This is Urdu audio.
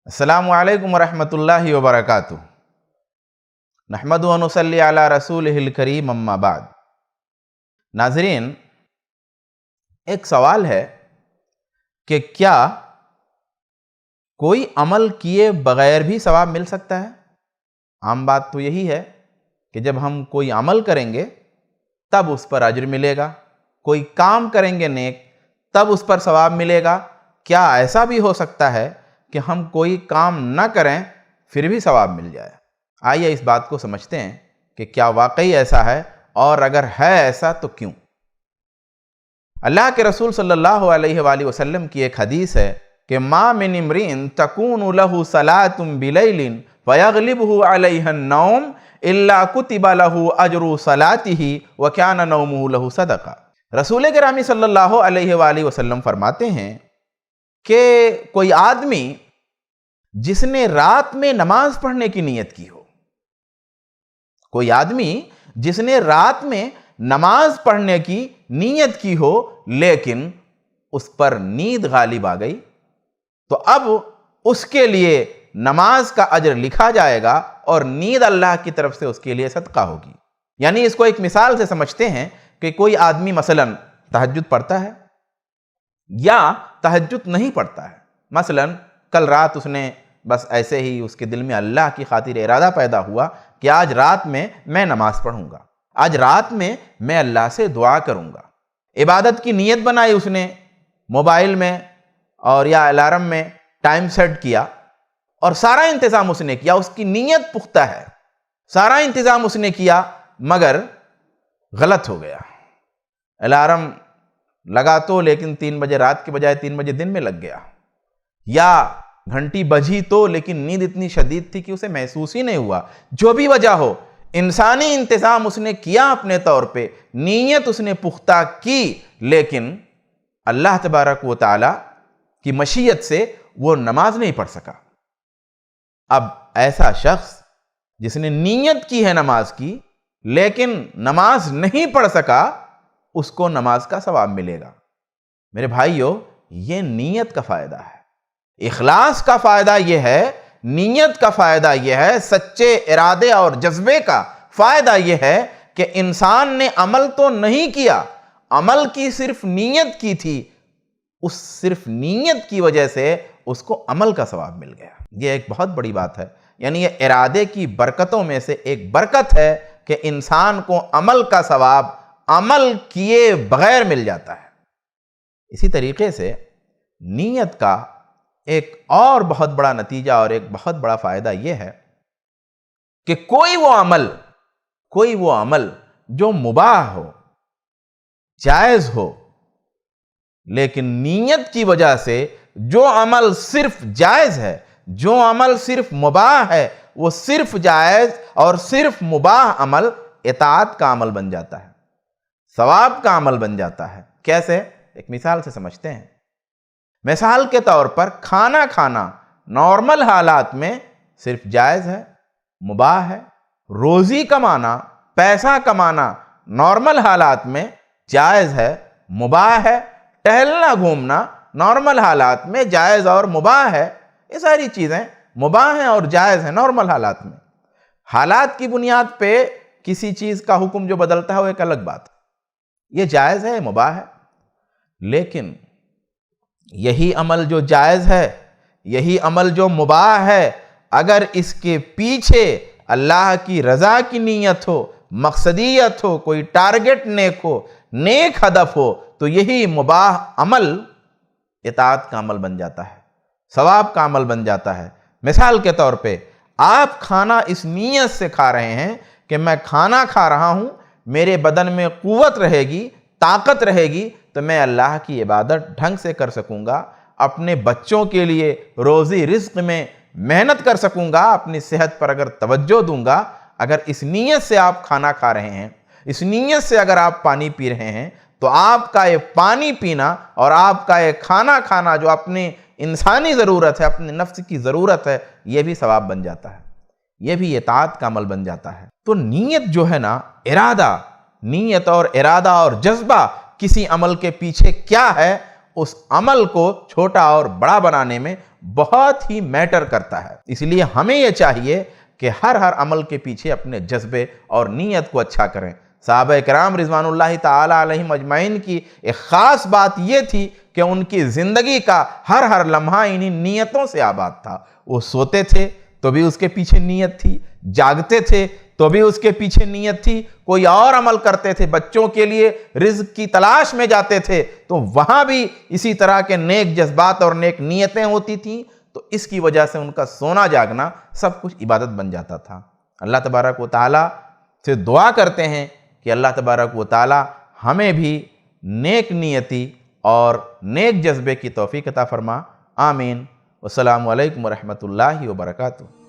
السلام علیکم ورحمۃ اللہ وبرکاتہ۔ نحمد و نصلی علی رسولہ الکریم، اما بعد۔ ناظرین، ایک سوال ہے کہ کیا کوئی عمل کیے بغیر بھی ثواب مل سکتا ہے؟ عام بات تو یہی ہے کہ جب ہم کوئی عمل کریں گے تب اس پر اجر ملے گا، کوئی کام کریں گے نیک تب اس پر ثواب ملے گا۔ کیا ایسا بھی ہو سکتا ہے کہ ہم کوئی کام نہ کریں پھر بھی ثواب مل جائے؟ آئیے اس بات کو سمجھتے ہیں کہ کیا واقعی ایسا ہے، اور اگر ہے ایسا تو کیوں۔ اللہ کے رسول صلی اللہ علیہ وآلہ وسلم کی ایک حدیث ہے کہ ما من امرئ تکون لہ صلاۃ بلیل فیغلبہ علیہ النوم الا کتب لہ اجر صلاتہ وکان نومہ لہ صدقہ۔ رسول گرامی صلی اللہ علیہ وآلہ وسلم فرماتے ہیں کہ کوئی آدمی جس نے رات میں نماز پڑھنے کی نیت کی ہو، کوئی آدمی جس نے رات میں نماز پڑھنے کی نیت کی ہو لیکن اس پر نیند غالب آ گئی، تو اب اس کے لیے نماز کا اجر لکھا جائے گا اور نیند اللہ کی طرف سے اس کے لیے صدقہ ہوگی۔ یعنی اس کو ایک مثال سے سمجھتے ہیں کہ کوئی آدمی مثلا تہجد پڑھتا ہے یا تہجد نہیں پڑھتا ہے۔ مثلا کل رات اس نے بس ایسے ہی اس کے دل میں اللہ کی خاطر ارادہ پیدا ہوا کہ آج رات میں نماز پڑھوں گا، آج رات میں اللہ سے دعا کروں گا۔ عبادت کی نیت بنائی اس نے، موبائل میں اور یا الارم میں ٹائم سیٹ کیا اور سارا انتظام اس نے کیا، اس کی نیت پختہ ہے، سارا انتظام اس نے کیا، مگر غلط ہو گیا۔ الارم لگا تو لیکن 3 بجے رات کے بجائے 3 بجے دن میں لگ گیا، یا گھنٹی بجی تو لیکن نیند اتنی شدید تھی کہ اسے محسوس ہی نہیں ہوا۔ جو بھی وجہ ہو، انسانی انتظام اس نے کیا اپنے طور پہ، نیت اس نے پختہ کی، لیکن اللہ تبارک و تعالی کی مشیت سے وہ نماز نہیں پڑھ سکا۔ اب ایسا شخص جس نے نیت کی ہے نماز کی لیکن نماز نہیں پڑھ سکا، اس کو نماز کا ثواب ملے گا۔ میرے بھائیو، یہ نیت کا فائدہ ہے، اخلاص کا فائدہ یہ ہے، نیت کا فائدہ یہ ہے، سچے ارادے اور جذبے کا فائدہ یہ ہے کہ انسان نے عمل تو نہیں کیا، عمل کی صرف نیت کی تھی، اس صرف نیت کی وجہ سے اس کو عمل کا ثواب مل گیا۔ یہ ایک بہت بڑی بات ہے، یعنی یہ ارادے کی برکتوں میں سے ایک برکت ہے کہ انسان کو عمل کا ثواب عمل کیے بغیر مل جاتا ہے۔ اسی طریقے سے نیت کا ایک اور بہت بڑا نتیجہ اور ایک بہت بڑا فائدہ یہ ہے کہ کوئی وہ عمل جو مباح ہو، جائز ہو، لیکن نیت کی وجہ سے جو عمل صرف جائز ہے، جو عمل صرف مباح ہے، وہ صرف جائز اور صرف مباح عمل اطاعت کا عمل بن جاتا ہے، ثواب کا عمل بن جاتا ہے۔ کیسے؟ ایک مثال سے سمجھتے ہیں۔ مثال کے طور پر کھانا کھانا نارمل حالات میں صرف جائز ہے، مباح ہے۔ روزی کمانا، پیسہ کمانا نارمل حالات میں جائز ہے، مباح ہے۔ ٹہلنا گھومنا نارمل حالات میں جائز اور مباح ہے۔ یہ ساری چیزیں مباح ہیں اور جائز ہیں نارمل حالات میں۔ حالات کی بنیاد پہ کسی چیز کا حکم جو بدلتا ہے وہ ایک الگ بات ہے، یہ جائز ہے، مباح ہے۔ لیکن یہی عمل جو جائز ہے، یہی عمل جو مباح ہے، اگر اس کے پیچھے اللہ کی رضا کی نیت ہو، مقصدیت ہو، کوئی ٹارگٹ نیک ہو، نیک ہدف ہو، تو یہی مباح عمل اطاعت کا عمل بن جاتا ہے، ثواب کا عمل بن جاتا ہے۔ مثال کے طور پہ آپ کھانا اس نیت سے کھا رہے ہیں کہ میں کھانا کھا رہا ہوں، میرے بدن میں قوت رہے گی، طاقت رہے گی، تو میں اللہ کی عبادت ڈھنگ سے کر سکوں گا، اپنے بچوں کے لیے روزی رزق میں محنت کر سکوں گا، اپنی صحت پر اگر توجہ دوں گا۔ اگر اس نیت سے آپ کھانا کھا رہے ہیں، اس نیت سے اگر آپ پانی پی رہے ہیں، تو آپ کا یہ پانی پینا اور آپ کا یہ کھانا کھانا جو اپنی انسانی ضرورت ہے، اپنے نفس کی ضرورت ہے، یہ بھی ثواب بن جاتا ہے، یہ بھی اطاعت کا عمل بن جاتا ہے۔ تو نیت جو ہے نا، ارادہ، نیت اور ارادہ اور جذبہ کسی عمل کے پیچھے کیا ہے، اس عمل کو چھوٹا اور بڑا بنانے میں بہت ہی میٹر کرتا ہے۔ اس لیے ہمیں یہ چاہیے کہ ہر عمل کے پیچھے اپنے جذبے اور نیت کو اچھا کریں۔ صحابہ کرام رضوان اللہ تعالی علیہم اجمعین کی ایک خاص بات یہ تھی کہ ان کی زندگی کا ہر لمحہ انہی نیتوں سے آباد تھا۔ وہ سوتے تھے تو بھی اس کے پیچھے نیت تھی، جاگتے تھے تو بھی اس کے پیچھے نیت تھی، کوئی اور عمل کرتے تھے، بچوں کے لیے رزق کی تلاش میں جاتے تھے تو وہاں بھی اسی طرح کے نیک جذبات اور نیک نیتیں ہوتی تھیں، تو اس کی وجہ سے ان کا سونا جاگنا سب کچھ عبادت بن جاتا تھا۔ اللہ تبارک و تعالیٰ سے دعا کرتے ہیں کہ اللہ تبارک و تعالیٰ ہمیں بھی نیک نیتی اور نیک جذبے کی توفیق عطا فرما۔ آمین۔ والسلام علیکم ورحمۃ اللہ وبرکاتہ۔